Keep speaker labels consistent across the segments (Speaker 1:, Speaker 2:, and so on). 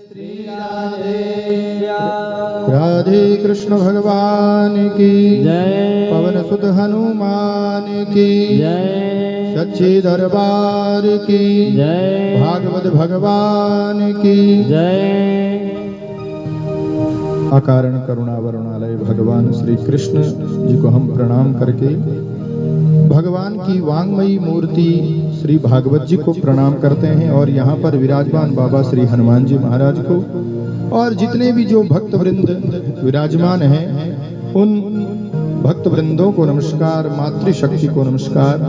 Speaker 1: श्री राधे कृष्ण भगवान की
Speaker 2: जय।
Speaker 1: पवन सुत हनुमान की
Speaker 2: जय।
Speaker 1: सच्चे दरबार की
Speaker 2: जय।
Speaker 1: भागवत भगवान की
Speaker 2: जय।
Speaker 1: अकारण करुणा वरुणालय भगवान श्री कृष्ण जी को हम प्रणाम करके भगवान की वांगमयी मूर्ति श्री भागवत जी को प्रणाम करते हैं और यहाँ पर विराजमान बाबा श्री हनुमान जी महाराज को और जितने भी जो भक्त वृंद विराजमान हैं उन भक्त वृंदों को नमस्कार, मातृशक्ति को नमस्कार।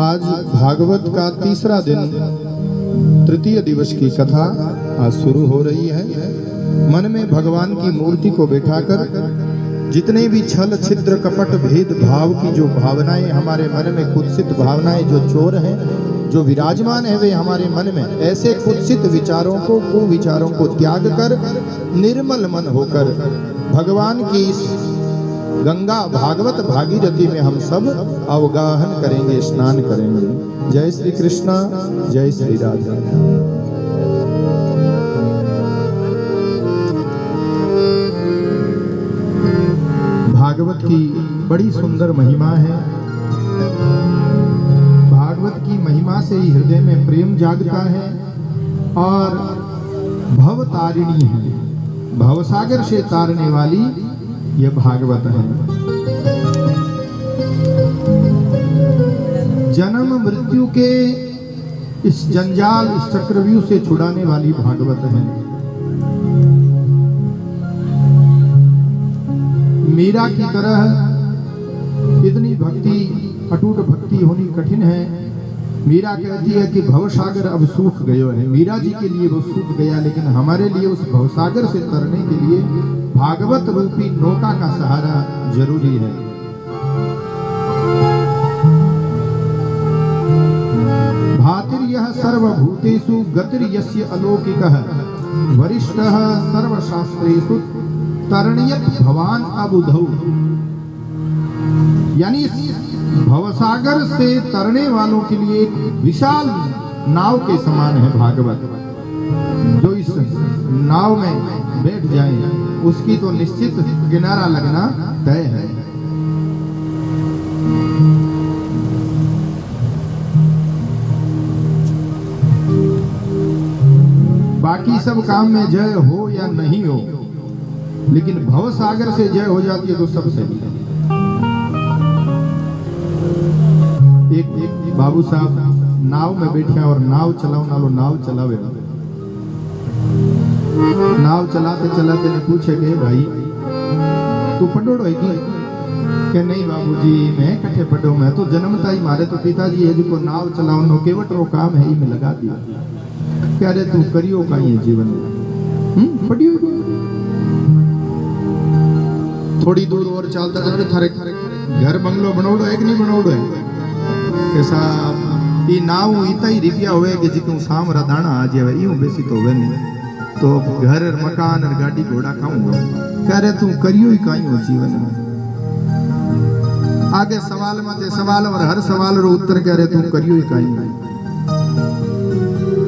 Speaker 1: आज भागवत का तीसरा दिन, तृतीय दिवस की कथा आज शुरू हो रही है। मन में भगवान की मूर्ति को बैठाकर जितने भी छल छिद्र कपट भेद भाव की जो भावनाएं हमारे मन में, कुत्सित भावनाएं जो चोर हैं, जो विराजमान है वे हमारे मन में, ऐसे कुत्सित विचारों को, कुविचारों को त्याग कर निर्मल मन होकर भगवान की इस गंगा भागवत भागीरथी में हम सब अवगाहन करेंगे, स्नान करेंगे। जय श्री कृष्णा, जय श्री राधे। भागवत की बड़ी सुंदर महिमा है। भागवत की महिमा से ही हृदय में प्रेम जागता है और भव तारिणी है, भवसागर से तारने वाली यह भागवत है। जन्म मृत्यु के इस जंजाल, इस चक्रव्यूह से छुड़ाने वाली भागवत है। मीरा की तरह इतनी भक्ति, अटूट भक्ति होनी कठिन है। मीरा कहती है कि भवसागर अब सूख गयो है। मीरा जी के लिए वो सूख गया, लेकिन हमारे लिए उस भवसागर से तरने के लिए भागवत रूपी नौका का सहारा जरूरी है। भातिर्यः सर्वभूतेषु गतिर्यस्य अलौकिकः वरिष्ठः सर्वशास्त्रेषु तरणीयत भवान अबुधौ। यानी भवसागर से तरने वालों के लिए एक विशाल नाव के समान है भागवत। जो इस नाव में बैठ जाए उसकी तो निश्चित किनारा लगना तय है। बाकी सब काम में जय हो या नहीं हो, लेकिन भवसागर से जय हो जाती है तो सब सही है। एक बाबू साहब नाव में बैठे और नाव चलाओ नालो नाव चलावे। नाव चलाते चलाते ने पूछे कि भाई तू पढ़ोड़ो है कि नहीं बाबूजी मैं कट्ठे पढ़ो, मैं तो जन्मता ही मारे तो पिताजी है जिको नाव चलाओ नो केवट रो काम है ही में लगा दिया। क्या रे तू करियो का ये जीवन में पढ़ियो। थोड़ी दूर और चलता चलते थारे घर बंगलो बनोड़ो है कि नहीं बनोड़ो है? कैसा ई नाव इतना ही रिपिया हुए कि जितू शाम रा दाना आ जावे यूं बेसी तो वे नहीं तो घर मकान और गाड़ी घोड़ा खाऊंगा। कह रहे तू करियो ही काई हो जीवन में। आगे सवाल में ते सवाल और हर सवाल रो उत्तर कह रहे तू करियो ही काई।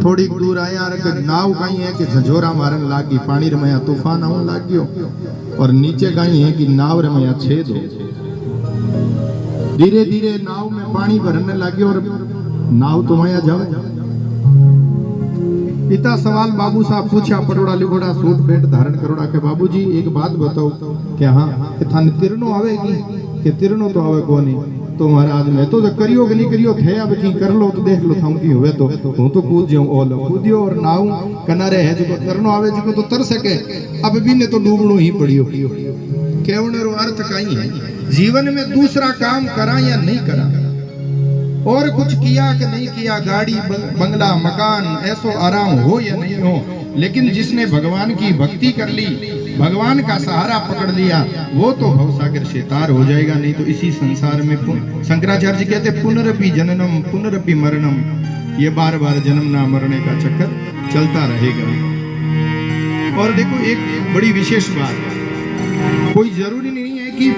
Speaker 1: थोड़ी दूर आया और नाव काई है कि झंझोरा मारन लागी, पानी रे में तूफान आवन लाग गयो और नीचे काई है कि नाव रे में छेद हो। धीरे धीरे नाव में पानी भरने लगे और नाव तो माया जावे। इतना सवाल बाबू साहब पूछा, पटोड़ा लिखोड़ा सूट पेट धारण करोड़ा के बाबूजी एक बात बताओ कि हाँ कि थाने तिरनो आवेगी कि तिरनो तो आवे को नहीं। तो महाराज मैं तो करियो कि नहीं करियो थे अब की कर लो तो देख लो थाऊ की हुए तो हूं तो कूद जाऊं ओल कूदियो और नाव किनारे है जो तरनो आवे जो तो तर सके। अब भी ने तो डूबणो ही पड़ियो। कहने रो अर्थ काई है, जीवन में दूसरा काम करा या नहीं करा और कुछ किया कि नहीं किया, गाड़ी बंगला मकान ऐसो आराम हो या नहीं हो, लेकिन जिसने भगवान की भक्ति कर ली, भगवान का सहारा पकड़ लिया, वो तो भवसागर से तार हो जाएगा। नहीं तो इसी संसार में शंकराचार्य जी कहते पुनरपि जननम पुनरपि मरणम, ये बार बार जन्मना मरने का चक्कर चलता रहेगा। और देखो एक बड़ी विशेष बात, कोई जरूरी नहीं है कि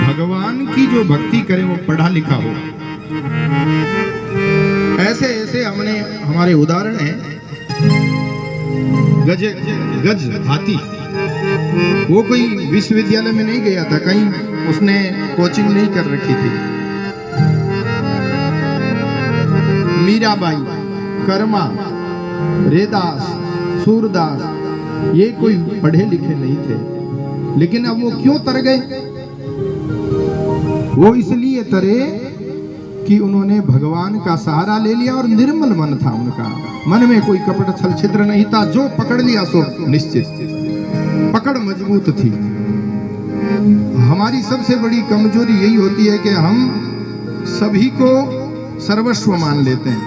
Speaker 1: भगवान की जो भक्ति करे वो पढ़ा लिखा हो। ऐसे ऐसे जैसे हमने हमारे उदाहरण है गज हाथी, वो कोई विश्वविद्यालय में नहीं गया था, कहीं उसने कोचिंग नहीं कर रखी थी। मीराबाई, कर्मा, रेदास, सूरदास, ये कोई पढ़े लिखे नहीं थे, लेकिन अब वो क्यों तर गए? वो इसलिए तरे कि उन्होंने भगवान का सहारा ले लिया और निर्मल मन था उनका, मन में कोई कपट छल छिद्र नहीं था, जो पकड़ लिया सो निश्चित, पकड़ मजबूत थी। हमारी सबसे बड़ी कमजोरी यही होती है कि हम सभी को सर्वस्व मान लेते हैं।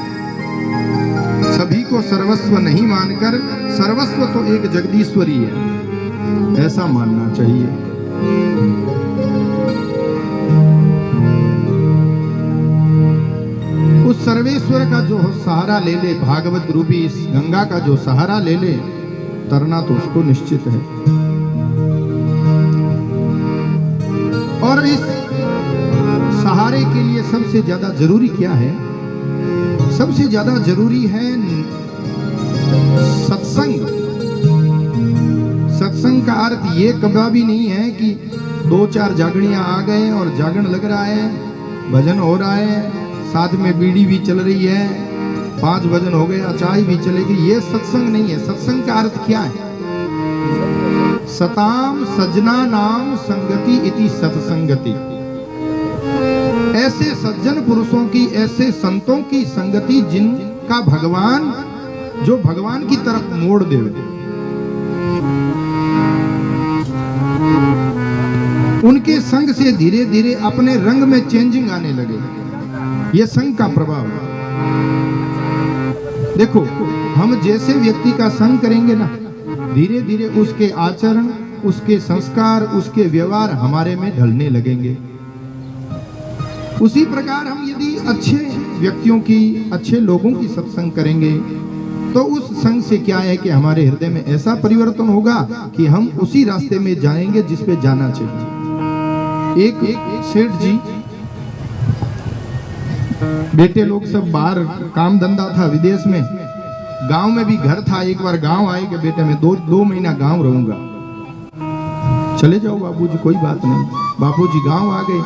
Speaker 1: सभी को सर्वस्व नहीं मानकर सर्वस्व तो एक जगदीश्वरी है, ऐसा मानना चाहिए। उस सर्वेश्वर का जो सहारा ले ले, भागवत रूपी इस गंगा का जो सहारा ले ले, तरना तो उसको निश्चित है। और इस सहारे के लिए सबसे ज्यादा जरूरी क्या है? सबसे ज्यादा जरूरी है सत्संग। सत्संग का अर्थ ये कभी नहीं है कि 2-4 जागणियां आ गए और जागरण लग रहा है, भजन हो रहा है, साथ में बीड़ी भी चल रही है, 5 भजन हो गया, चाय भी चलेगी, ये सत्संग नहीं है। सत्संग का अर्थ क्या है? सताम सजना नाम संगति इति सत्संगति। ऐसे सज्जन पुरुषों की, ऐसे संतों की संगति जिनका भगवान, जो भगवान की तरफ मोड़ दे। उनके संग से धीरे धीरे अपने रंग में चेंजिंग आने लगे। ये संग का प्रभाव। देखो, हम जैसे व्यक्ति का संग करेंगे ना, धीरे धीरे उसके आचरण, उसके संस्कार, उसके व्यवहार हमारे में ढलने लगेंगे। उसी प्रकार हम यदि अच्छे व्यक्तियों की, अच्छे लोगों की सत्संग करेंगे तो उस संग से क्या है कि हमारे हृदय में ऐसा परिवर्तन होगा कि हम उसी रास्ते में जाएंगे जिस पे जाना चाहिए। एक सेठ जी, बेटे लोग सब बाहर काम धंधा था विदेश में, गांव में भी घर था। एक बार गांव आए कि बेटे मैं 2 महीना गांव रहूंगा। चले जाओ बाबूजी, कोई बात नहीं। बापूजी गांव आ गए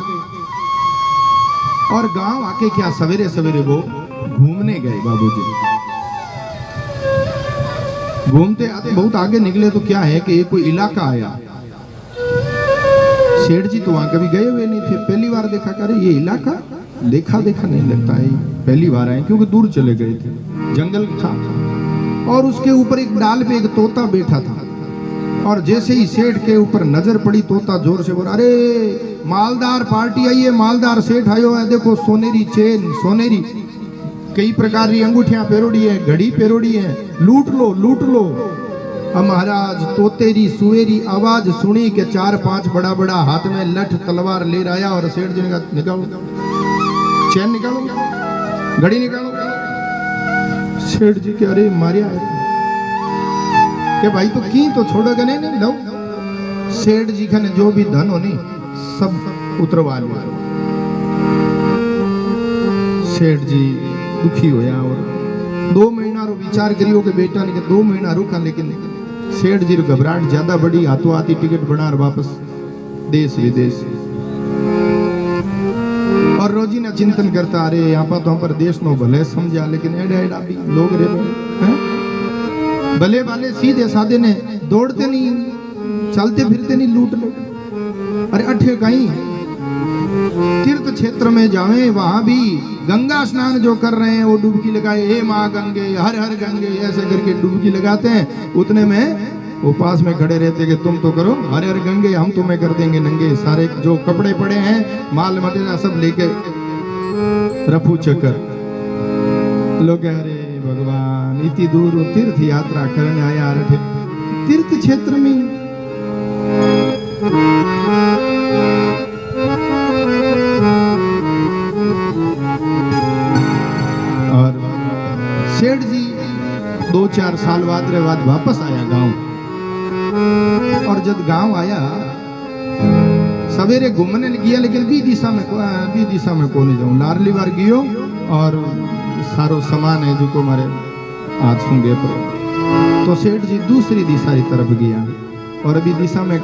Speaker 1: और गांव आके क्या सवेरे सवेरे वो घूमने गए। बाबूजी घूमते आते बहुत आगे निकले तो क्या है कि कोई इलाका आया। सेठ जी तो वहां कभी गए हुए नहीं थे, पहली बार देखा। करे ये इलाका देखा नहीं लगता है, पहली बार आए, क्योंकि दूर चले गए थे, जंगल था। और उसके ऊपर एक डाल पे एक तोता बैठा था, और जैसे ही सेठ के ऊपर नजर पड़ी, तोता जोर से बोला, अरे मालदार पार्टी आई है, मालदार सेठ आयो है, देखो सोनेरी चेन, सोनेरी कई प्रकार की अंगूठियां पेरोड़ी है, घड़ी पेरोड़ी है, लूट लो लूट लो। अब महाराज तोतेरी सुएरी आवाज सुनी के 4-5 बड़ा बड़ा हाथ में लठ तलवार ले आया और सेठ जी ने कहा निकालो चैन, निकालो घड़ी, निकालो। सेठ जी के अरे मारिया है के भाई तो की तो छोड़ोगे नहीं लो। सेठ जी का ने जो भी धन हो नहीं सब उतरवा लिया। सेठ जी दुखी होया और 2 महीना रो विचार करियो के बेटा ने 2 महीना रुका, लेकिन सेठ जी घबराहट ज्यादा बड़ी, हाथों हाथी टिकट बना और वापस देश विदेश। और रोजी ना चिंतन करता, अरे यहाँ पर तो हम पर देश नो भले समझा, लेकिन एडा एडा भी लोग रे भले वाले सीधे साधे ने दौड़ते नहीं, चलते फिरते नहीं, लूट लो। अरे अठे कहीं तीर्थ क्षेत्र में जावे, वहां भी गंगा स्नान जो कर रहे हैं वो डुबकी लगाए, हे माँ गंगे, हर हर गंगे, ऐसे करके डुबकी लगाते हैं। उतने में वो पास में खड़े रहते कि तुम तो करो हर हर गंगे, हम तुम्हें कर देंगे नंगे। सारे जो कपड़े पड़े हैं, माल मटेरियल सब लेके रफू चक्कर। लोग अरे भगवान इतनी दूर तीर्थ यात्रा करने आया, तीर्थ क्षेत्र में। और सेठ जी 2-4 साल बाद वापस आया गांव। और जब गांव आया सवेरे घूमने गया, लेकिन बी दिशा में को नहीं जाऊं, लारली बार गियो और सारो सामान है जो को मारे हाथ सूंघे पर। तो सेठ जी दूसरी दिशा की तरफ गया और अभी दिशा में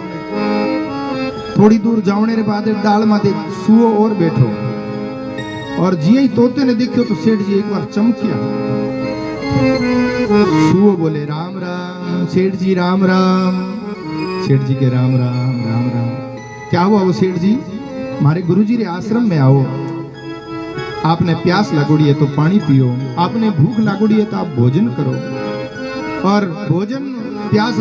Speaker 1: थोड़ी दूर जाने के बाद डाल माते सुओ और बैठो और जिये ही तोते ने देखो तो सेठ जी एक बार चमकिया। सुओ बोले राम राम सेठ जी राम राम। सेठ जी के राम राम राम राम। क्या हुआ वो सेठ जी? हमारे गुरुजी रे आश्रम में आओ, आपने प्यास लागोड़ी है तो पानी पियो, आपने भूख लागोड़ी है तो आप भोजन करो, और भोजन प्यास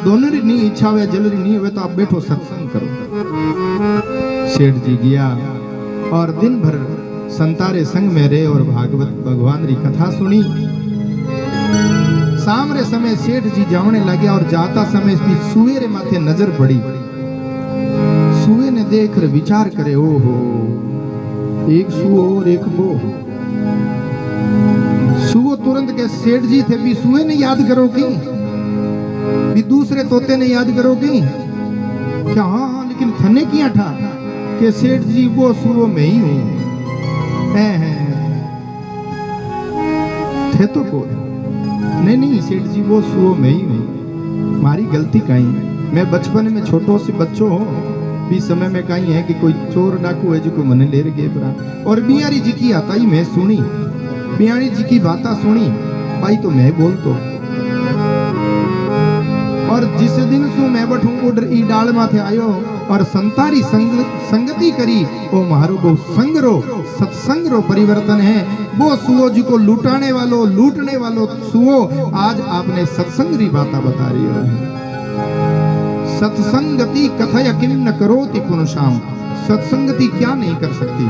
Speaker 1: दोनों री नहीं इच्छा हुए जलरी नहीं हुए तो आप बैठो सत्संग करो। सेठ जी गया और दिन भर संतारे संग में रहे और भागवत भगवान री कथा सुनी। शाम रे समय सेठ जी जाने लगे और जाता समय भी सुए रे माथे नजर पड़ी। सुए ने देख कर विचार करे, ओहो एक सुओ और एक वो। सुओ तुरंत के सेठ जी थे भी सुए ने याद करोगी, भी दूसरे तोते ने याद करोगी क्या? हाँ लेकिन थने किया था कि सेठ जी वो सुओ में ही हूं थे तो को नहीं सेठ जी वो सुओ में ही हूं। मारी गलती कहीं मैं बचपन में छोटो से बच्चों हो भी समय में कहीं है कि कोई चोर डाकू है जो को मने ले गए परा। और बिहारी जी की आता ही मैं सुनी, बिहारी जी की बातें सुनी भाई तो मैं बोल तो। और जिस दिन सु मैं बठूं उड़ ई डाल माथे आयो और संतारी संगति करी ओ मारो वो संगरो सत्संग रो परिवर्तन है। वो सुओ जी को लूटने वालो सुओ आज आपने सत्संग री बाता बता रही हो। सत्संगति कथय किम न करोति पुनशाम। सत्संगति क्या नहीं कर सकती?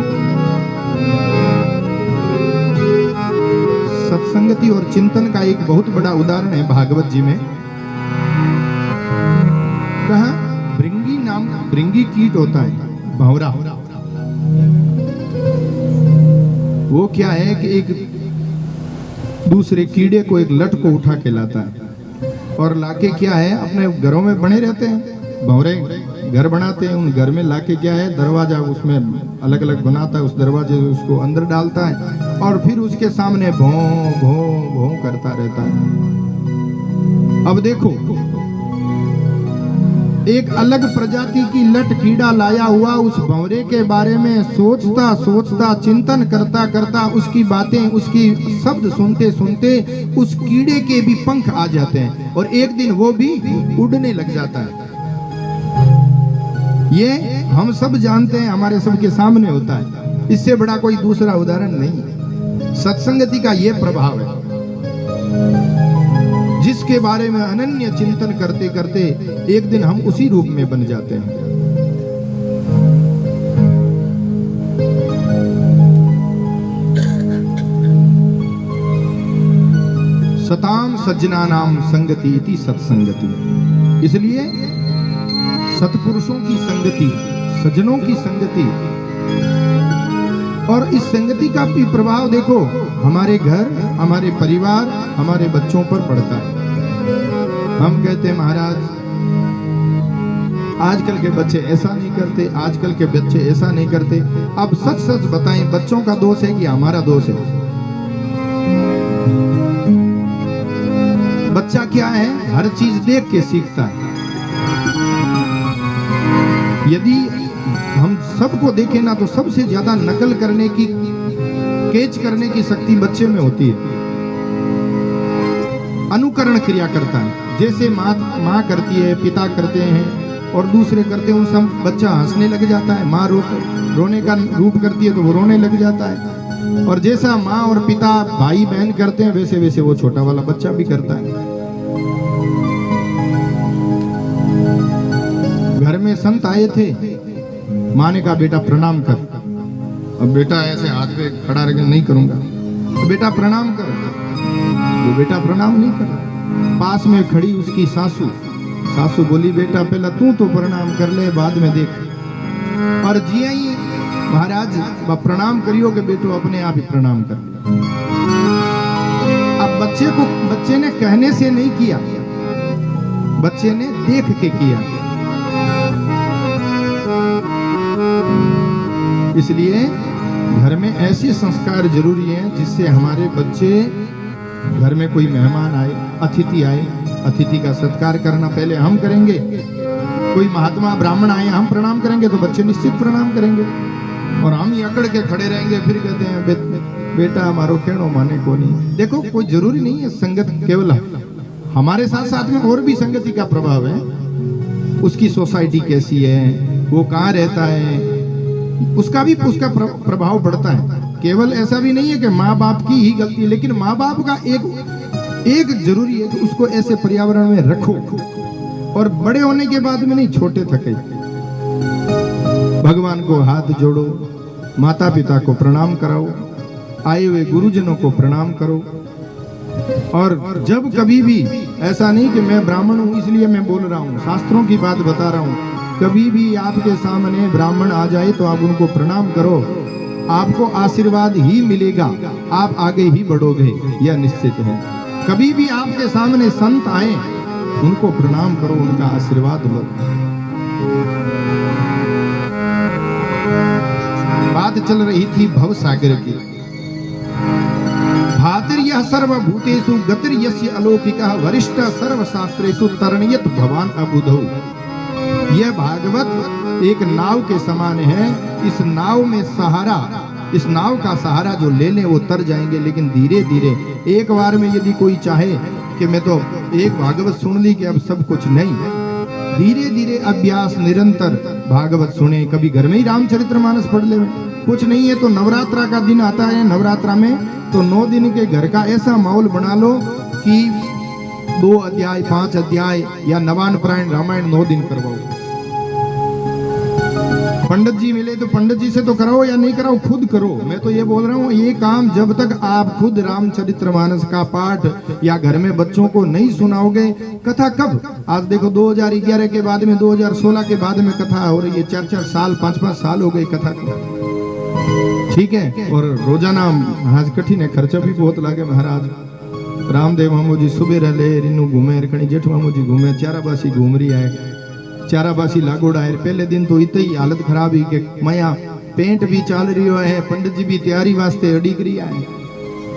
Speaker 1: सत्संगति और चिंतन का एक बहुत बड़ा उदाहरण है भागवत जी में। कहा भृंगी कीट होता है भंवरा। वो क्या है कि एक दूसरे कीड़े को एक लट को उठा के लाता है और लाके क्या है अपने घरों में बने रहते हैं। भंवरे घर बनाते हैं, उन घर में लाके क्या है दरवाजा उसमें अलग अलग बनाता है, उस दरवाजे से उसको अंदर डालता है और फिर उसके सामने भों भों भों करता रहता है। अब देखो एक अलग प्रजाति की लट कीड़ा लाया हुआ उस भंवरे के बारे में सोचता सोचता चिंतन करता करता उसकी बातें उसकी शब्द सुनते सुनते उस कीड़े के भी पंख आ जाते हैं और एक दिन वो भी उड़ने लग जाता है। ये हम सब जानते हैं, हमारे सबके सामने होता है। इससे बड़ा कोई दूसरा उदाहरण नहीं। सत्संगति का ये प्रभाव है जिसके बारे में अनन्य चिंतन करते करते एक दिन हम उसी रूप में बन जाते हैं। सताम सज्जनानाम संगति इति सत्संगति। इसलिए सत्पुरुषों की संगति, सज्जनों की संगति और इस संगति का भी प्रभाव देखो हमारे घर, हमारे परिवार, हमारे बच्चों पर पड़ता है। हम कहते हैं महाराज आजकल के बच्चे ऐसा नहीं करते, आजकल के बच्चे ऐसा नहीं करते। अब सच सच बताएं, बच्चों का दोष है कि हमारा दोष है? बच्चा क्या है, हर चीज देख के सीखता है। यदि हम सबको देखें ना तो सबसे ज्यादा नकल करने की, कैच करने की शक्ति बच्चे में होती है। अनुकरण क्रिया करता है, जैसे माँ करती है, पिता करते हैं और दूसरे करते हैं, उन सब बच्चा हंसने लग जाता है। माँ रोने का रूप करती है तो वो रोने लग जाता है। और जैसा माँ और पिता भाई बहन करते हैं वैसे वैसे वो छोटा वाला बच्चा भी करता है। घर में संत आए थे, माँ ने कहा बेटा प्रणाम कर। अब बेटा ऐसे हाथ पे खड़ा रह नहीं करूंगा, तो बेटा प्रणाम कर। वो बेटा प्रणाम नहीं कर। पास में खड़ी उसकी सासू बोली बेटा पहला तू तो प्रणाम कर ले, बाद में देख। और जी ही महाराज प्रणाम करियो के बेटो अपने आप ही प्रणाम कर। अब बच्चे ने कहने से नहीं किया, बच्चे ने देख के किया। इसलिए घर में ऐसे संस्कार जरूरी हैं जिससे हमारे बच्चे, घर में कोई मेहमान आए, अतिथि आए, अतिथि का सत्कार करना पहले हम करेंगे। कोई महात्मा ब्राह्मण आए, हम प्रणाम करेंगे तो बच्चे निश्चित प्रणाम करेंगे। और हम ही अकड़ के खड़े रहेंगे, फिर कहते हैं बेटा हमारो कहनो माने को नहीं। देखो कोई जरूरी नहीं है, संगत केवल हमारे साथ साथ में और भी संगति का प्रभाव है। उसकी सोसाइटी कैसी है, वो कहाँ रहता है, उसका प्रभाव पड़ता है। केवल ऐसा भी नहीं है कि माँ बाप की ही गलती है, लेकिन माँ बाप का एक जरूरी है कि उसको ऐसे पर्यावरण में रखो, और बड़े होने के बाद में नहीं, छोटे थके। भगवान को हाथ जोड़ो, माता पिता को प्रणाम कराओ, आए हुए गुरुजनों को प्रणाम करो। और जब कभी भी ऐसा नहीं कि मैं ब्राह्मण हूं इसलिए मैं बोल रहा हूं, शास्त्रों की बात बता रहा हूं, कभी भी आपके सामने ब्राह्मण आ जाए तो आप उनको प्रणाम करो, आपको आशीर्वाद ही मिलेगा, आप आगे ही बढ़ोगे, यह निश्चित है। कभी भी आपके सामने संत आए, उनको प्रणाम करो, उनका आशीर्वाद लो। बात चल रही थी भव सागर की। भातिर्यः सर्वभूतेषु गतिर्यस्य अलौकिकः वरिष्ठ सर्वशास्त्रेषु तरणयत भवान अबुधौ। यह भागवत एक नाव के समान है। इस नाव में सहारा, इस नाव का सहारा जो ले ले वो तर जाएंगे, लेकिन धीरे धीरे, एक बार में यदि कोई चाहे कि मैं तो एक भागवत सुन ली कि अब सब कुछ नहीं, धीरे धीरे अभ्यास निरंतर भागवत सुने। कभी घर में ही रामचरितमानस पढ़ ले, कुछ नहीं है तो नवरात्रा का दिन आता है, नवरात्रा में तो 9 दिन के घर का ऐसा माहौल बना लो कि 2 अध्याय 5 अध्याय या नवान पारायण रामायण 9 दिन करवाओ। पंडित जी मिले तो पंडित जी से तो कराओ, या नहीं कराओ खुद करो। मैं तो ये बोल रहा हूँ, ये काम जब तक आप खुद रामचरितमानस का पाठ या घर में बच्चों को नहीं सुनाओगे, कथा कब, आज देखो 2011 के बाद में, 2016 के बाद में कथा हो रही है, 4-4 साल 5-5 साल हो गए कथा को, ठीक है। और रोजाना आज कठिन है, खर्चा भी बहुत लागे महाराज। रामदेव मामू जी सुबह रहे, रिनू घूमे, रखणी जेठ मामू जी घूमे, चाराबासी घूम रही है, चाराबासी लागोड़ा है। पहले दिन तो इतनी हालत खराब ही कि मया पेंट भी चाल रही है, पंडित जी भी तैयारी वास्ते अड़ी करिया है।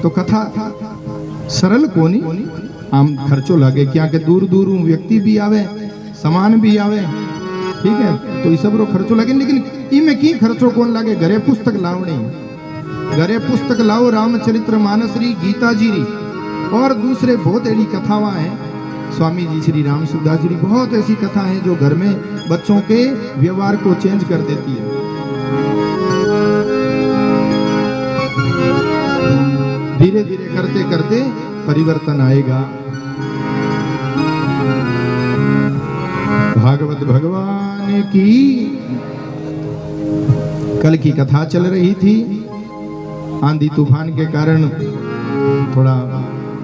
Speaker 1: तो कथा सरल कोनी, आम खर्चो लागे, क्या के दूर दूर व्यक्ति भी आवे, सामान भी आवे, ठीक है, तो ये सब रो खर्चो लगे। लेकिन इनमें की खर्चो कौन लागे, घरे पुस्तक लावणी, घरे पुस्तक लाओ, रामचरितमानस री, गीता जी री, और दूसरे बहुत ऐसी कथावां हैं, स्वामी जी श्री राम सुखदास जी, बहुत ऐसी कथा है जो घर में बच्चों के व्यवहार को चेंज कर देती है। धीरे धीरे करते करते परिवर्तन आएगा। भागवत भगवान की कल की कथा चल रही थी। आंधी तूफान के कारण थोड़ा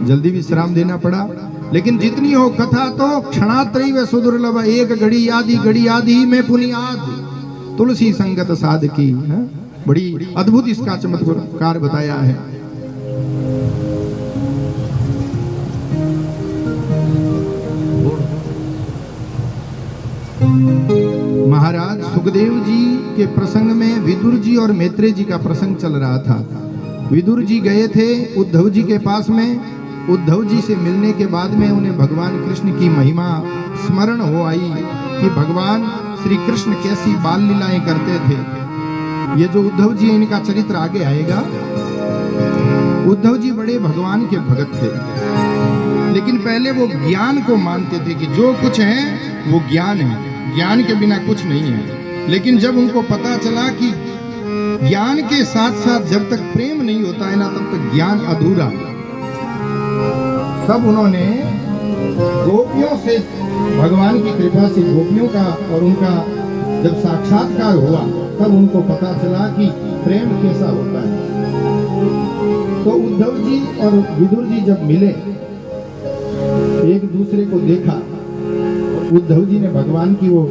Speaker 1: जल्दी विश्राम देना पड़ा, लेकिन जितनी हो कथा तो क्षणात्रय व सुदुर्लभ, एक घड़ी आदि में पुनियाद, तुलसी संगत साध की है? बड़ी अद्भुत इसका चमत्कार बताया है। महाराज सुखदेव जी के प्रसंग में विदुर जी और मैत्रेय जी का प्रसंग चल रहा था। विदुर जी गए थे उद्धव जी के पास में। उद्धव जी से मिलने के बाद में उन्हें भगवान कृष्ण की महिमा स्मरण हो आई कि भगवान श्री कृष्ण कैसी बाल लीलाएं करते थे। ये जो उद्धव जी इनका चरित्र आगे आएगा। उद्धव जी बड़े भगवान के भगत थे, लेकिन पहले वो ज्ञान को मानते थे कि जो कुछ है वो ज्ञान है, ज्ञान के बिना कुछ नहीं है। लेकिन जब उनको पता चला कि ज्ञान के साथ साथ जब तक प्रेम नहीं होता है ना, तब तक ज्ञान अधूरा है, तब उन्होंने गोपियों से, भगवान की कृपा से गोपियों का और उनका जब साक्षात्कार हुआ, तब उनको पता चला कि प्रेम कैसा होता है। तो उद्धव जी और विदुर जी जब मिले, एक दूसरे को देखा, उद्धव जी ने भगवान की वो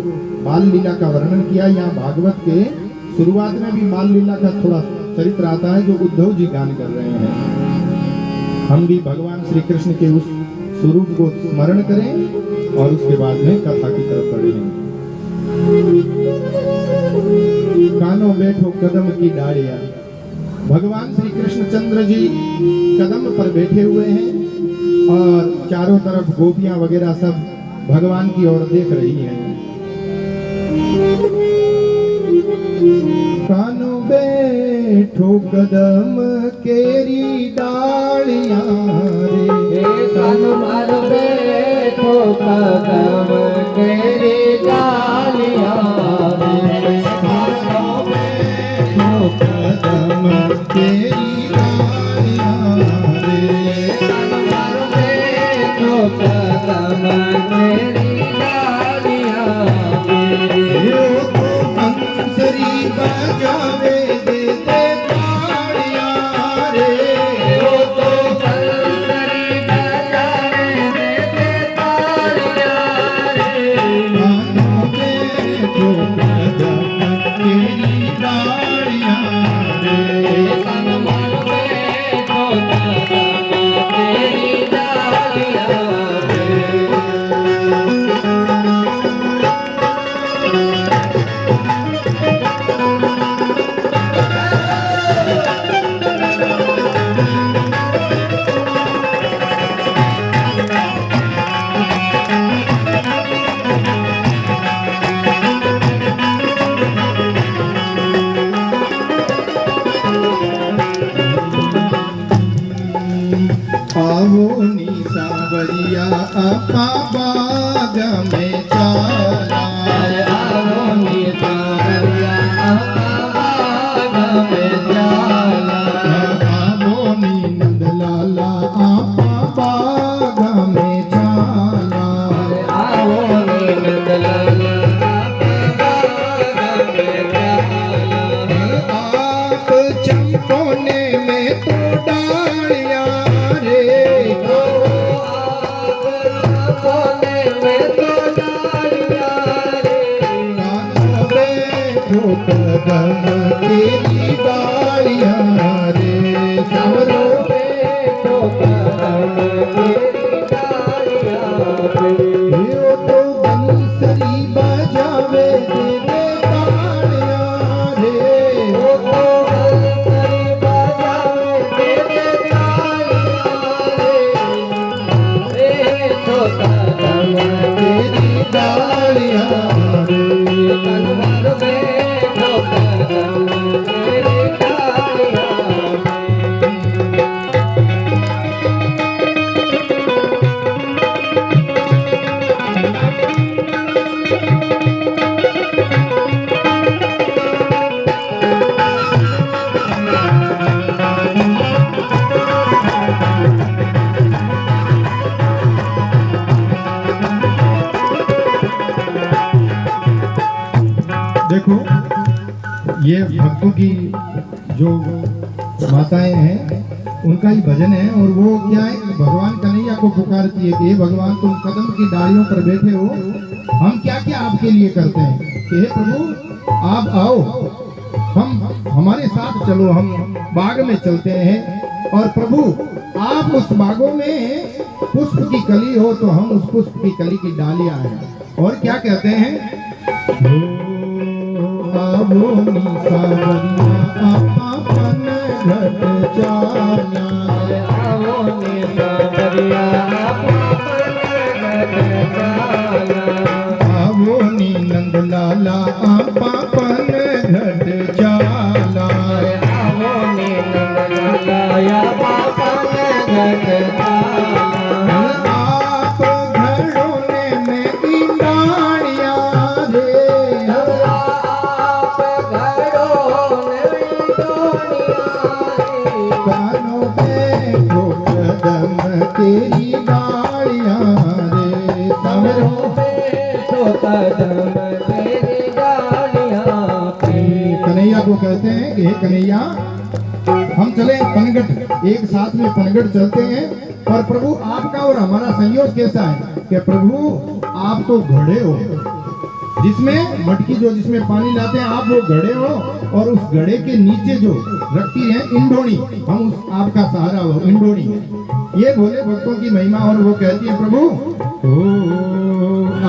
Speaker 1: बाल लीला का वर्णन किया। यहाँ भागवत के शुरुआत में भी बाल लीला का थोड़ा चरित्र आता है जो उद्धव जी गान कर रहे हैं। हम भी भगवान श्री कृष्ण के उस स्वरूप को स्मरण करें और उसके बाद में कथा की तरफ बढ़ें। कानों बैठो कदम की डालियां, भगवान श्री कृष्णचंद्र जी कदम पर बैठे हुए हैं और चारों तरफ गोपियां वगैरह सब भगवान की ओर देख रही हैं। कानू बैठो कदम केरी डालियां रे,
Speaker 2: कानू मारो बैठो कदम केरी डालियां रे,
Speaker 1: कानू बैठो कदम केरी डालियां रे,
Speaker 2: कानू मारो बैठो कदम केरी डालियां रे,
Speaker 1: यो तो बंसरी बजावे दे तालियां रे,
Speaker 2: यो तो बंसरी बजावे दे तालियां रे,
Speaker 1: कानू बैठो कदम केरी डालियां रे,
Speaker 2: कानू मारो बैठो कदम केरी डालियां रे।
Speaker 1: आवो नी सांवरिया आपा बाग में चाला,
Speaker 2: आवो नी सांवरिया आपा बाग में चाला,
Speaker 1: आवो नी नंदलाला आपा बाग में चाला,
Speaker 2: आवो नी नंदलाला आपा बाग में चाला,
Speaker 1: आप चंपोने में तो डालियां रे,
Speaker 2: कोने में तो डालियां रे,
Speaker 1: कानू बैठो कदम तेरी डालियां रे,
Speaker 2: सावरो बैठो कदम तेरी डालियां रे,
Speaker 1: यो तो बंसरी बजावे दे तालियां रे,
Speaker 2: यो तो बंसरी बजावे दे तालियां रे, बैठो कदम
Speaker 1: तेरी डालियां रे,
Speaker 2: कानू मारो बैठो कदम तेरी डालियां रे।
Speaker 1: देखो ये भक्तों की जो माताएं हैं उनका ही भजन है और वो क्या है भगवान कन्हैया को पुकारती है कि हे भगवान तुम कदम की डालियों पर बैठे हो, हम क्या क्या आपके लिए करते हैं कि हे प्रभु आप आओ, हम हमारे साथ चलो, हम बाग में चलते हैं और प्रभु आप उस बागों में पुष्प की कली हो तो हम उस पुष्प की कली की डालियां हैं। और क्या कहते हैं, आवो नी सांवरिया आपा पन घट चाला,
Speaker 2: आवो नी सांवरिया आपा घट चाला,
Speaker 1: आवो नी नंदलाला आपा पन घट चाला,
Speaker 2: आवो नी नंदलाला आपा घट चाला,
Speaker 1: आप घड़ोने में इंडाणिया रे,
Speaker 2: आप घड़ों में डोनिया रे,
Speaker 1: कानों बैठो कदम तेरी डालियां रे,
Speaker 2: सावरो
Speaker 1: सावरो
Speaker 2: बैठो कदम तेरी डालियां पे।
Speaker 1: कन्हैया को कहते हैं कि हे कन्हैया हम चले पनगढ़, एक साथ में पनगढ़ चलते हैं और प्रभु आपका और हमारा संयोग कैसा है कि प्रभु आप तो घड़े हो, जिसमें मटकी जो जिसमें पानी लाते हैं आप वो घड़े हो और उस घड़े के नीचे जो रखती है इंडोनी, हम उस आपका सहारा हो इंडोनी। ये भोले भक्तों की महिमा और वो कहती है प्रभु ओ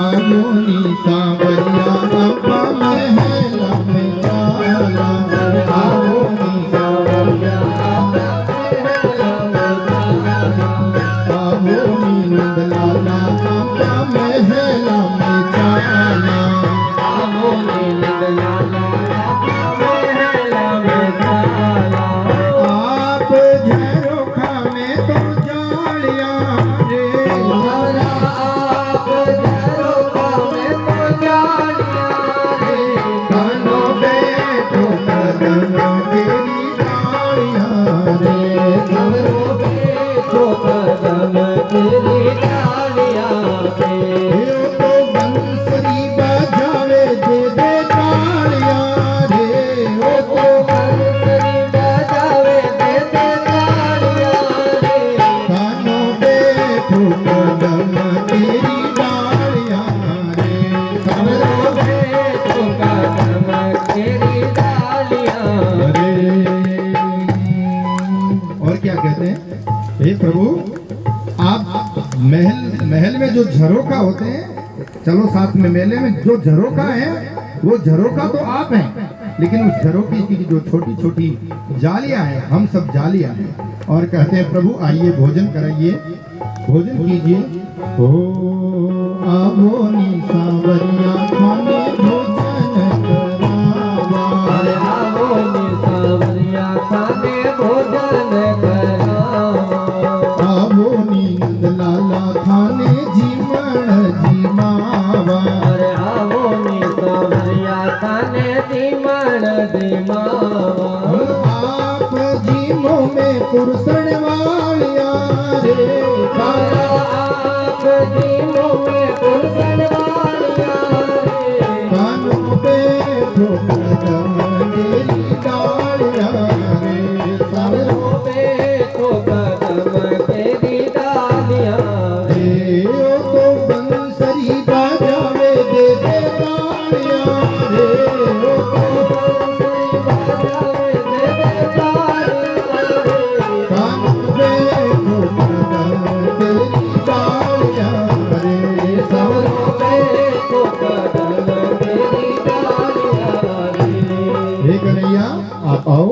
Speaker 1: आवो नी सांवरिया आपा महल में चाला, आवो नी सांवरिया हे प्रभु, आप महल में जो झरोखा होते हैं, चलो साथ में मेले में जो झरोखा है वो झरोखा तो आप हैं, लेकिन उस झरोखे की जो छोटी छोटी जालियां हैं हम सब जालियां हैं। और कहते हैं प्रभु आइए भोजन कराइए, भोजन कीजिए। ओ आवो नी सांवरिया खाने भोजन करावा,
Speaker 2: अरे आवो नी सांवरिया खाने भोजन करावा,
Speaker 1: आवो नी लाला खाने जीवन जीमावा,
Speaker 2: अरे आवो नी सांवरिया खाने जीवन जीमावा।
Speaker 1: आप जीमो में पुरुषण वालिया रे,
Speaker 2: आप जीवो में पुरुषन वालिया रे,
Speaker 1: कानों पे ठोकर तेरी डालिया रे,
Speaker 2: सरों पे तो कदम तेरी डालियां रे,
Speaker 1: रे ओ तो बंसरी बजावे दे दे तालिया रे, ओ तो
Speaker 2: बंसरी बजावे दे दे तालियां रे,
Speaker 1: कानों पे ठोकर तेरी डालिया रे,
Speaker 2: सरों पे तो कदम तेरी डालियां रे।
Speaker 1: हे कन्हैया आप आओ,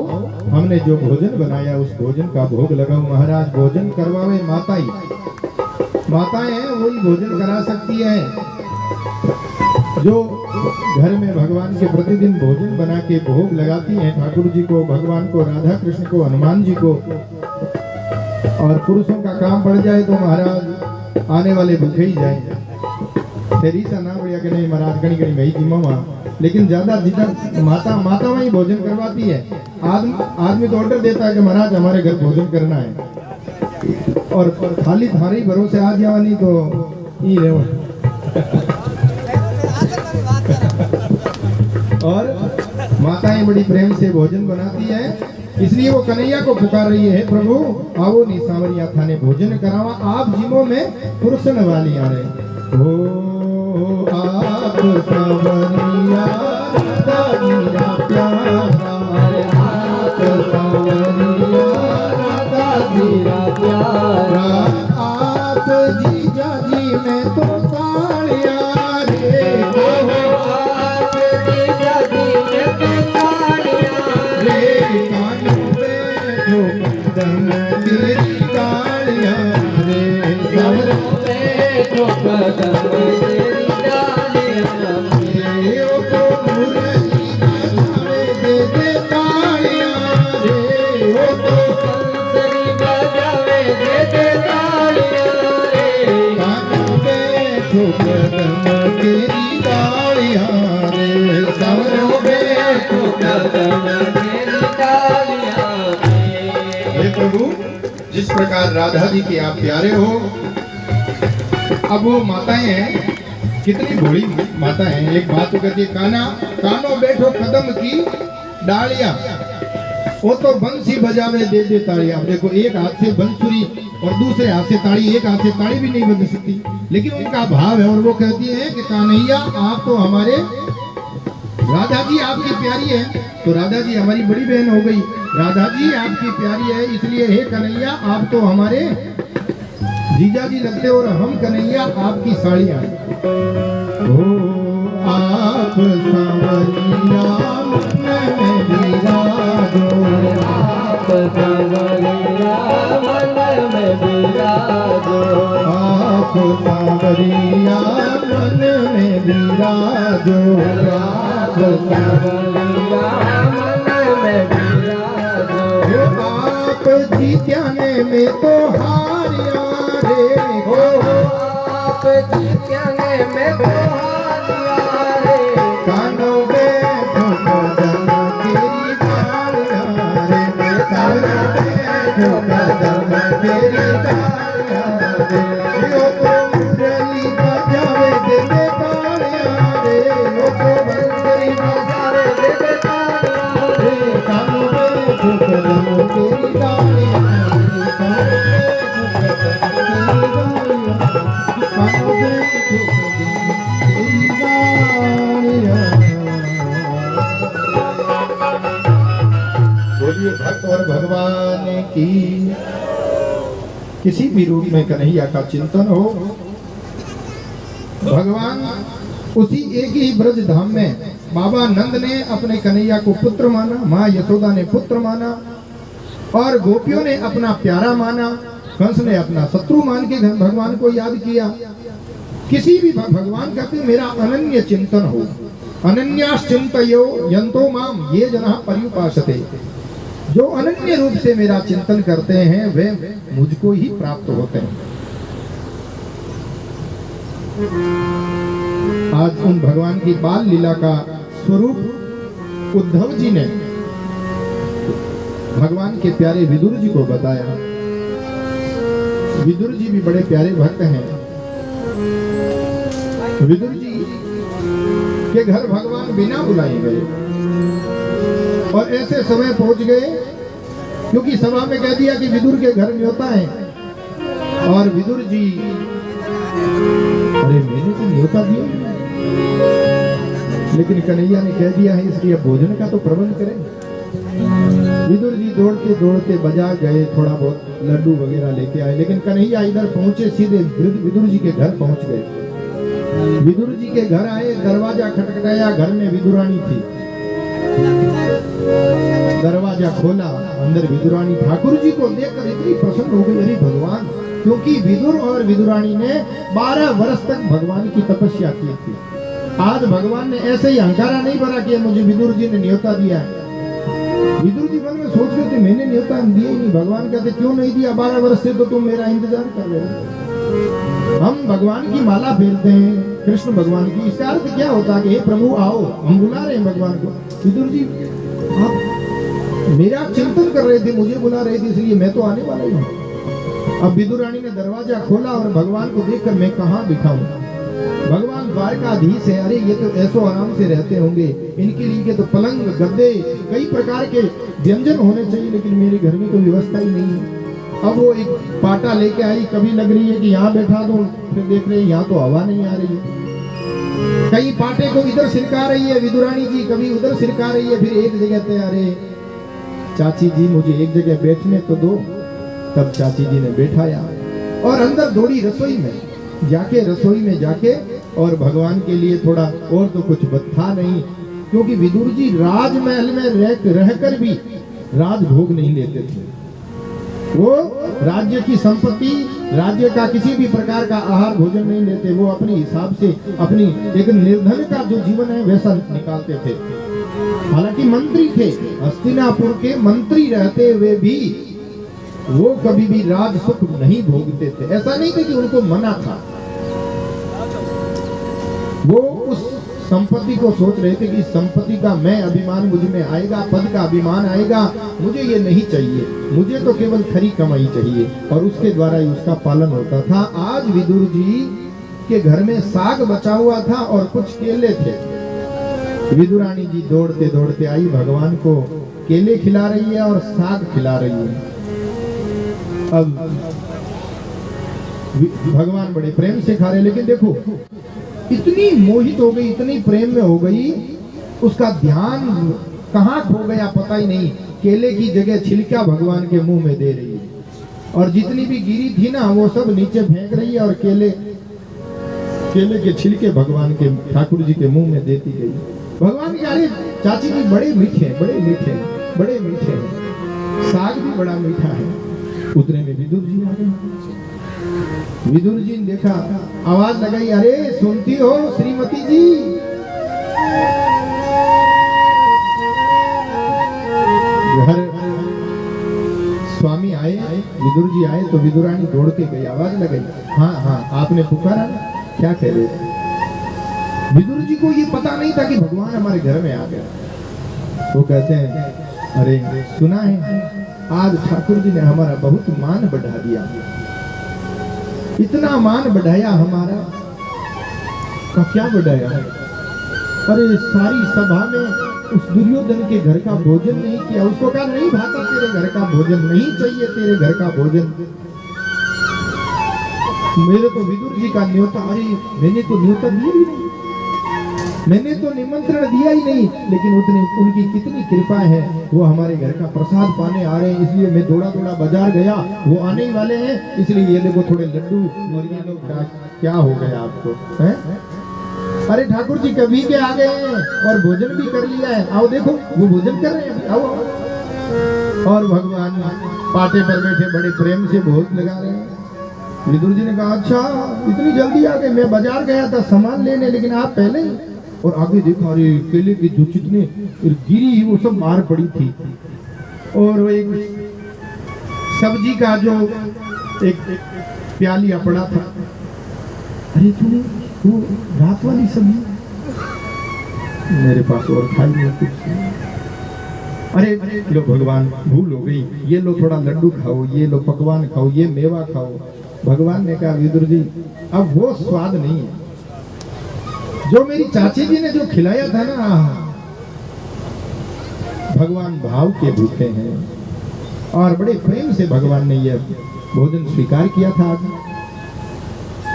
Speaker 1: हमने जो भोजन बनाया उस भोजन का भोग लगाओ। महाराज भोजन करवावे माताई, माताएं हैं वही भोजन करा सकती है। जो घर में भगवान के प्रतिदिन भोजन बना के भोग लगाती हैं ठाकुर जी को, भगवान को, राधा कृष्ण को, हनुमान जी को। और पुरुषों का काम पड़ जाए तो महाराज आने वाले भूखे ही जाए। तेरी सा ना बढ़िया कि नहीं महाराज कहीं कहीं गई जिम्मा, लेकिन ज्यादा जिधर माता वही भोजन करवाती है। आदमी तो ऑर्डर देता है कि महाराज हमारे घर भोजन करना है, और खाली थारी भरोसे आ जावा नहीं तो ई रहो। और माताएं बड़ी प्रेम से भोजन बनाती है, इसलिए वो कन्हैया को पुकार रही है, प्रभु आओ नी सांवरिया थाने भोजन करावा, आप जिमो में पुरुषन वाली आ रहे। ओ आप सांवरिया दादीरा प्यारा,
Speaker 2: अरे आप सांवरिया दादीरा प्यारा,
Speaker 1: आप जीजा जी में तो साड़िया रे,
Speaker 2: आप जीजा जी में तो साड़ियां
Speaker 1: रे कानों पे ठोकर तेरी डालिया रे,
Speaker 2: सरों पे तो कदम तेरी डालियां
Speaker 1: रे ओ तो मुरली बजावे दे दे तालिया रे, ओ तो
Speaker 2: बंसरी बजावे दे दे तालियां रे,
Speaker 1: कानों पे ठोकर तेरी डालिया रे,
Speaker 2: सरों पे तो कदम तेरी डालियां रे।
Speaker 1: हे प्रभु, जिस प्रकार राधा जी के आप प्यारे हो, अब वो माताएं हैं कितनी भोली माता हैं। एक बात तो कहती है, काना कानो बैठो कदम की डालियां, वो तो बंसी बजावे दे दे तालियां। देखो एक हाथ से बंसुरी और दूसरे हाथ से ताली, एक हाथ से ताली भी नहीं बज सकती, लेकिन उनका भाव है। और वो कहती है कि कान्हैया आप तो हमारे, राधा जी आपकी प्यारी है, तो राधा जी हमारी बड़ी बहन हो गई, राधा जी आपकी प्यारी है, इसलिए हे कन्हैया आप तो हमारे जीजा जी लगते और हम कन्हैया आपकी साड़ियाँ। ओ आप सांवरिया मन में विराजो,
Speaker 2: आप सांवरिया मन में विराजो,
Speaker 1: आप सांवरिया मन में विराजो,
Speaker 2: आप सांवरिया मन में विराजो,
Speaker 1: आप जीत्याने में तो हारिया रे,
Speaker 2: हो आप जीत्याने में तो हारिया रे,
Speaker 1: कानों में ठोकर तेरी डालिया रे, कानों में ठोकर तेरी डालिया रे, ओ तो मुरली बजावे दे दे तालिया रे, ओ तो बंसरी बजावे दे दे तालिया रे, कानों में ठोकर तेरी डालिया रे, कानों में ठोकर तेरी डालिया, कानों में ठोकर तेरी डालिया। बोलिए भक्त और भगवान की। किसी भी रूप में कन्हैया का चिंतन हो। भगवान उसी एक ही ब्रज धाम में बाबा नंद ने अपने कन्हैया को पुत्र माना, माँ यशोदा ने पुत्र माना और गोपियों ने अपना प्यारा माना, कंस ने अपना शत्रु मान के भगवान को याद किया। किसी भी भगवान कहते मेरा अनन्य चिंतन हो, अनन्याश्चिंतयो यंतो माम ये जना पर्युपासते, जो अनन्य रूप से मेरा चिंतन करते हैं वे मुझको ही प्राप्त होते हैं। आज उन भगवान की बाल लीला का स्वरूप उद्धव जी ने भगवान के प्यारे विदुर जी को बताया। विदुर जी भी बड़े प्यारे भक्त हैं। विदुर जी के घर भगवान बिना बुलाए गए और ऐसे समय पहुंच गए क्योंकि सभा में कह दिया कि विदुर के घर न्योता है और विदुर जी अरे मैंने तो न्योता दिया लेकिन कन्हैया ने कह दिया है इसलिए भोजन का तो प्रबंध करें। विदुर जी दौड़ते दौड़ते बाजार गए, थोड़ा बहुत लड्डू वगैरह लेके आए, लेकिन कन्हैया इधर पहुंचे सीधे विदुर जी के घर पहुंच गए। विदुर जी के घर आए, दरवाजा खटखटाया, घर में विदुरानी थी। दरवाजा खोला, अंदर विदुरानी ठाकुर जी को देखकर इतनी प्रसन्न हो गई, अरे भगवान, क्योंकि विदुर और विदुरानी ने 12 वर्ष तक भगवान की तपस्या की थी। आज भगवान ने ऐसे ही हंकारा नहीं भरा कि मुझे विदुर जी ने न्योता दिया है। विदुर जी मन में सोच रहे थे मैंने न्योता दिया ही नहीं। भगवान कहते क्यों नहीं दिया, 12 वर्ष से तो तुम मेरा इंतजार कर रहे हो। हम भगवान की माला फेरते हैं, कृष्ण भगवान की, इसका अर्थ क्या होता है कि हे प्रभु आओ, हम बुला रहे हैं भगवान को। विदुर जी आप मेरा चिंतन कर रहे थे, मुझे बुला रहे थे, इसलिए मैं तो आने वाला ही हूँ। अब विदुरानी ने दरवाजा खोला और भगवान को देखकर मैं कहाँ बिठाऊं। भगवान द्वारकाधीश है, अरे ये तो ऐसो आराम से रहते होंगे, इनके लिए तो पलंग गद्दे कई प्रकार के व्यंजन होने चाहिए, लेकिन मेरे घर में तो व्यवस्था ही नहीं है। अब वो एक पाटा लेके आई, कभी लग रही है कि यहाँ बैठा दो, फिर देख रहे हैं यहाँ तो हवा नहीं आ रही है। कई पाटे को इधर सिरका रही है विदुरानी जी, कभी उधर सिरका रही है, फिर एक जगह पे अरे चाची जी मुझे एक जगह बैठने तो दो। तब चाची जी ने बैठाया और अंदर दौड़ी रसोई में जाके और भगवान के लिए थोड़ा और तो कुछ था नहीं, क्योंकि विदुर जी राजमहल में रहकर भी राजभोग नहीं लेते थे। वो राज्य की संपत्ति, राज्य का किसी भी प्रकार का आहार भोजन नहीं लेते। वो अपने हिसाब से अपनी एक निर्धन का जो जीवन है वैसा निकालते थे। हालांकि मंत्री थे, हस्तिनापुर के मंत्री रहते हुए भी वो कभी भी राज सुख नहीं भोगते थे। ऐसा नहीं था कि उनको मना था, वो उस संपत्ति को सोच रहे थे कि संपत्ति का मैं अभिमान मुझ में आएगा, पद का अभिमान आएगा, मुझे ये नहीं चाहिए, मुझे तो केवल खरी कमाई चाहिए, और उसके द्वारा ही उसका पालन होता था। आज विदुर जी के घर में साग बचा हुआ था और कुछ केले थे। विदुरानी जी दौड़ते दौड़ते आई, भगवान को केले खिला रही है और साग खिला रही है। अब भगवान बड़े प्रेम से खा रहे, लेकिन देखो इतनी मोहित हो गई, इतनी प्रेम में हो गई, उसका ध्यान कहाँ खो गया पता ही नहीं। केले की जगह छिलका भगवान के मुंह में दे रही है, और जितनी भी गिरी थी ना वो सब नीचे फेंक रही है, और केले के छिलके भगवान के ठाकुर जी के मुंह में देती गई। भगवान कह रहे चाची जी बड़े मीठे बड़े मीठे बड़े मीठे हैं, साग भी बड़ा मीठा है। उतने में विदुर जी आ गए। विदुर जी ने देखा, आवाज लगाई, अरे सुनती हो श्रीमती जी। घर स्वामी आए, विदुर जी आए तो विदुरानी दौड़ के गई, आवाज लगाई, हाँ हाँ आपने पुकारा, क्या कह रहे थे। विदुर जी को ये पता नहीं था कि भगवान हमारे घर में आ गया। वो कहते हैं, अरे सुना है आज ठाकुर जी ने हमारा बहुत मान बढ़ा दिया, इतना मान बढ़ाया हमारा। का क्या बढ़ाया? अरे सारी सभा में उस दुर्योधन के घर का भोजन नहीं किया, उसको कहा नहीं भाता तेरे घर का भोजन, नहीं चाहिए तेरे घर का भोजन। मेरे तो विदुर जी का न्योता, अरे मैंने तो न्योता दिया ही नहीं। मैंने तो निमंत्रण दिया ही नहीं, लेकिन उतनी उनकी कितनी कृपा है, वो हमारे घर का प्रसाद पाने आ रहे हैं, इसलिए मैं दौड़ा दौड़ा बाजार गया, वो आने ही वाले हैं, इसलिए ये देखो थोड़े लड्डू। और ये लोग क्या हो गया आपको है? अरे ठाकुर जी कभी के आ गए हैं और भोजन भी कर लिया है, आओ देखो वो भोजन कर रहे हैं, आओ आओ। और भगवान पाटे पर बैठे बड़े प्रेम से भोज लगा रहे हैं। विदुर जी ने कहा अच्छा इतनी जल्दी आ गए, मैं बाजार गया था सामान लेने, लेकिन आप पहले ही। और आगे देखा अरे केले की जो जितने गिरी वो सब मार पड़ी थी। और वो एक सब्जी का जो एक प्यालिया पड़ा था, अरे तूने वो रात वाली सब्जी, मेरे पास और खाई नहीं कुछ। अरे लो भगवान भूल हो गई, ये लो थोड़ा लड्डू खाओ, ये लो पकवान खाओ, ये मेवा खाओ। भगवान ने कहा विदुर जी अब वो स्वाद नहीं है जो मेरी चाची जी ने जो खिलाया था ना। भगवान भाव के भूखे हैं और बड़े प्रेम से भगवान ने यह भोजन स्वीकार किया था।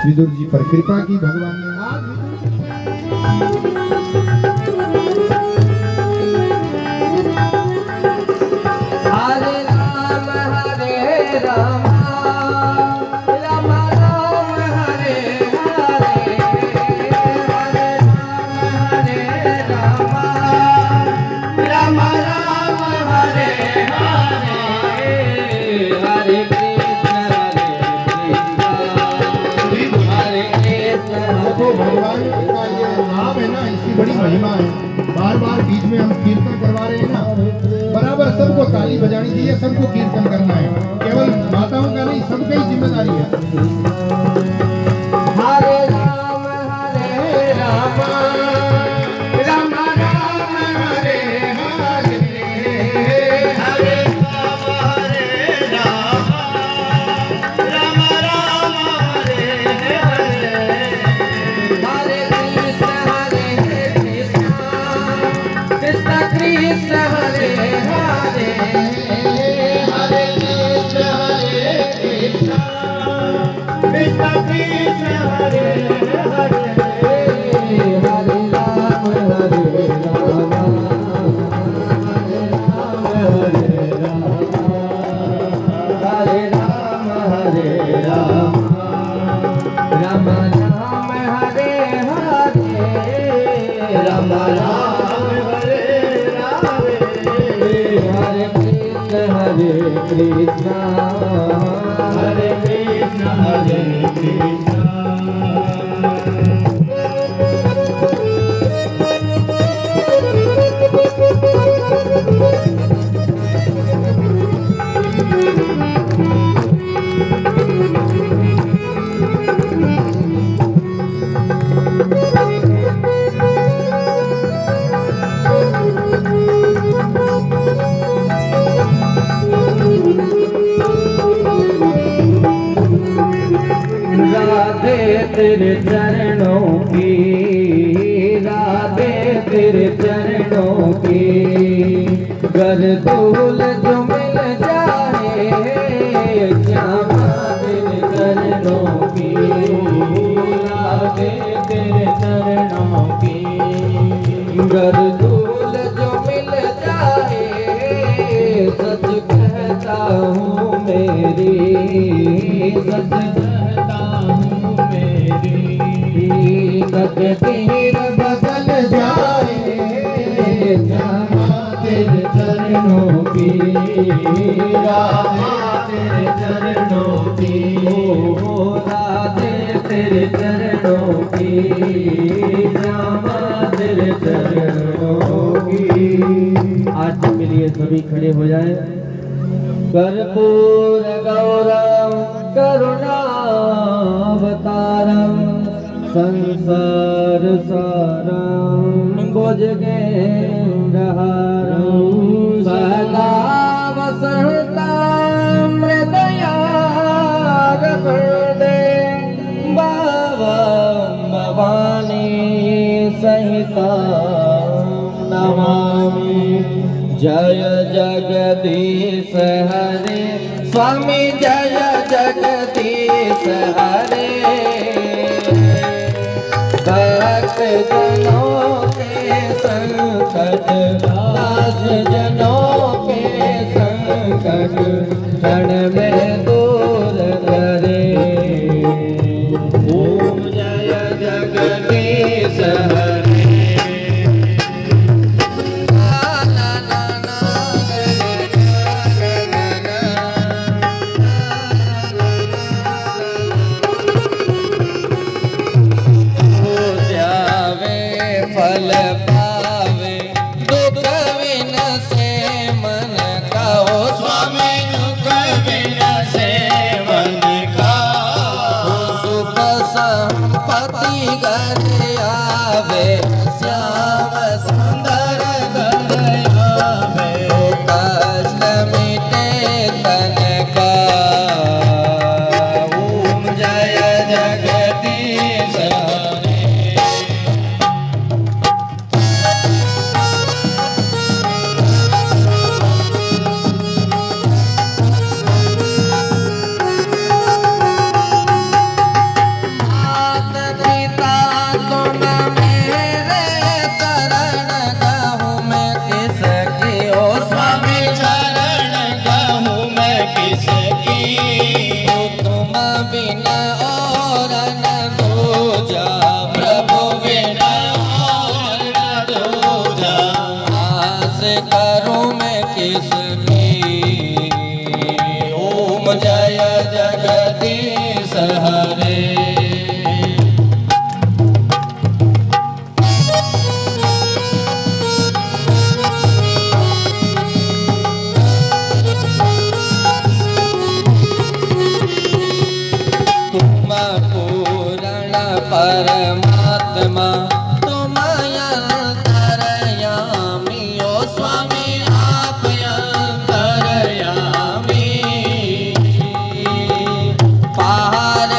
Speaker 1: विदुर जी पर कृपा की भगवान ने।
Speaker 2: हरे राम हरे राम राम राम हरे हरे, हरे राम राम राम हरे हरे, हरे कृष्ण हरे कृष्ण।
Speaker 1: देखो भगवान का ये नाम है ना, इसकी बड़ी महिमा है। बार बार बीच में हम कीर्तन करवा रहे हैं ना, बराबर सबको ताली बजानी चाहिए, सबको कीर्तन करना है, केवल माताओं का नहीं, सबकी ही जिम्मेदारी है।
Speaker 2: हरे राम राम राम हरे हरे, हरे राम राम हरे हरे, हरे कृष्ण कृष्ण कृष्ण हरे हरे, हरे कृष्ण कृष्ण कृष्ण हरे हरे, हरे राम हरे राम हरे राम, हरे राम हरे राम राम राम हरे हरे, राम राम हरे राम, हरे कृष्ण हरे कृष्ण हरे कृष्ण। राधे तेरे चरणों की, राधे तेरे चरणों की, गर धूल जो मिल जाए श्यामा तेरे चरणों की, राधे तेरे चरणों की, गर धूल जो मिल जाए सच कहता हूँ मेरी, सच तीर बदल जाए श्यामा तेरे चरणों की, राधे तेरे चरणों की, राधे तेरे चरणों की, श्यामा तेरे चरणों की। आज के लिए सभी खड़े हो जाए। कर्पूर गौरम करुणावतारम संसार सारं भुजगेन्द्रहारं सदा वसन्तं हृदयारविन्दे भवानी सहितं नमामि। जय जगदीश हरे स्वामी, जय जगदीश हरे। जनों के संकट, दास जनों के संकट क्षण में दूर करे। ओम जय जगदीश हरे। फल पावे दुख विन से मन का, ओ स्वामी दुख विन से मन का। सुख संपत्ति घर आवे, श्याम सुंदर घर आवे। कष्ट मिटे तन का। ओम जय जगदीश हरे। बिना और न दूजा, प्रभु बिना और न दूजा। आस करूं मैं किसकी। ओम जय जगदीश हरे। पूर्ण परमात्मा तुम अंतर्यामी, ओ स्वामी आप अंतर्यामी। पार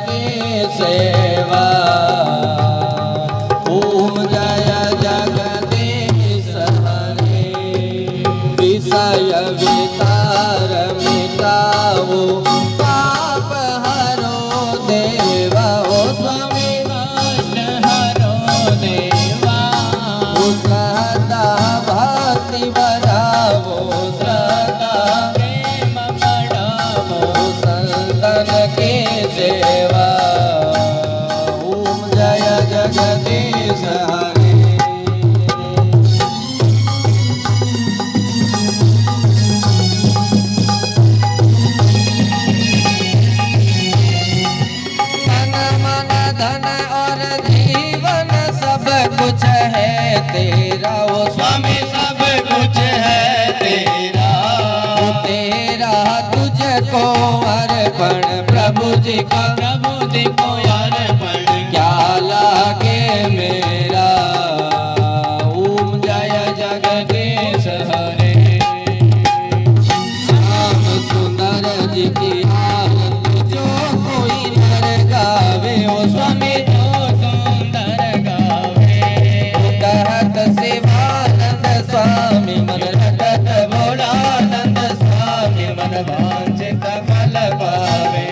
Speaker 2: की सेवा। ओम जय जगदीश हरे। विषय विकार मिटाओ, पाप हरो देवा। ओ स्वामी कृष्ण हरो देवा। श्रद्धा भक्ति बढ़ावो, श्रद्धा प्रेम बढ़ावो। संतन की सेवा। तेरा, वो
Speaker 3: स्वामी सब कुछ है तेरा,
Speaker 2: तेरा तुझको अर्पण प्रभु जी का,
Speaker 3: प्रभु जी को अर्पण
Speaker 2: क्या लागे मेरा। ओम जय जगदीश हरे। श्याम सुंदर जी की आनंद जो कोई नर गावे, ओ स्वामी
Speaker 3: तो सुंदर गावे,
Speaker 2: कहत शिवानंद स्वामी मन रटत
Speaker 3: भोलानंद स्वामी मन वांछित फल पावे।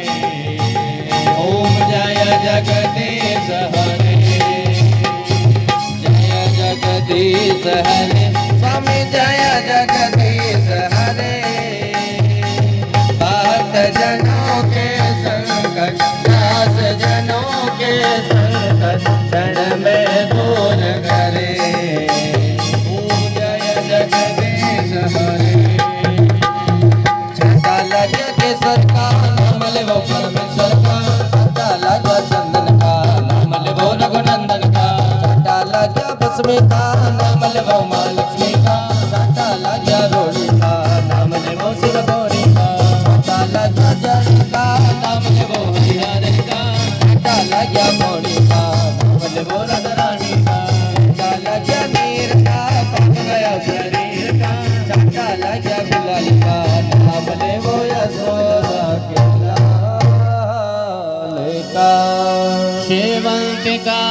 Speaker 3: ओम जय जगदीश हरे,
Speaker 2: जय जगदीश हरे, स्वामी जय जगदीश हरे। भक्त जनों के संकट, दास जनों के संकट, क्षण में दूर करे।
Speaker 3: ओम जय जगदीश हरे,
Speaker 2: छटा लगे केसर का नाम ले वो परमेश्वर का, छटा लगा चंदन का नाम ले वो रघुनंदन का, छटा लगा भस्मी का नाम ले वो माँ लक्ष्मी का, छटा लगा रोड़ी का नाम ले वो शिव गौरी का, छटा लगा जल का नाम ले वो हरिहर का, छटा लगा मौनी का नाम ले वो राधा रानी का, छटा लगा नीर का पक गया शरीर का, छटा लगा गुलाल का नाम ले वो यशोदा के लाल का।
Speaker 3: सेवंतिका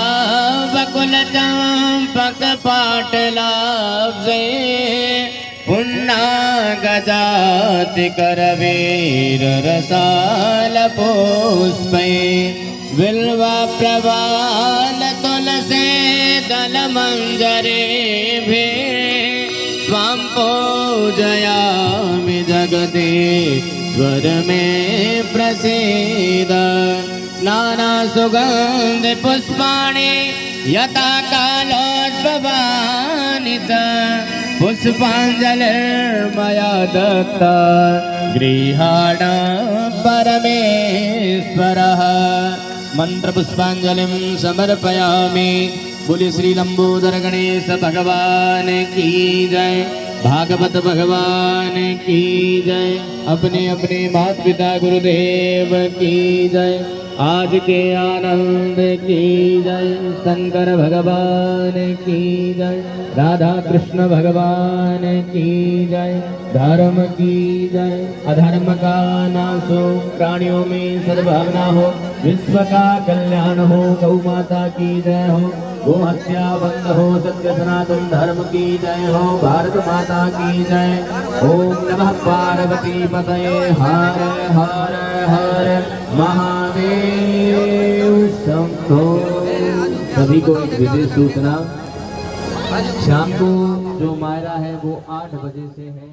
Speaker 3: बकुल चंपक पाटलाब्जे, पुन्ना गजाति करवीर रसाल पुष्पे, बिल्वा प्रवाल तुलसी दल मंजरे भे, स्वाम पूजयामि जगदीश्वर में प्रसीद। नाना सुगंध पुष्पाणि यथा कालोद्भवानि च, पुष्पाञ्जलिर्मया दत्ता गृहाण परमेश्वरः। मंत्र पुष्पांजलिं समर्पयामि। बोले श्री लंबोदर गणेश भगवान की जय, भागवत भगवान की जय, अपने अपने माता पिता गुरुदेव की जय, आज के आनंद की जय, शंकर भगवान की जय, राधा कृष्ण भगवान की जय, धर्म की जय, अधर्म का नाश हो, प्राणियों में सद्भावना हो, विश्व का कल्याण हो, गौ माता की जय हो, गो हत्या बंद हो, सत्य सनातन धर्म की जय हो, भारत माता की जय। ओम नमः पार्वती पतये, हर हर हर महादेव शंभो। सभी को एक विशेष सूचना, शाम को जो मायरा है वो 8 बजे से है।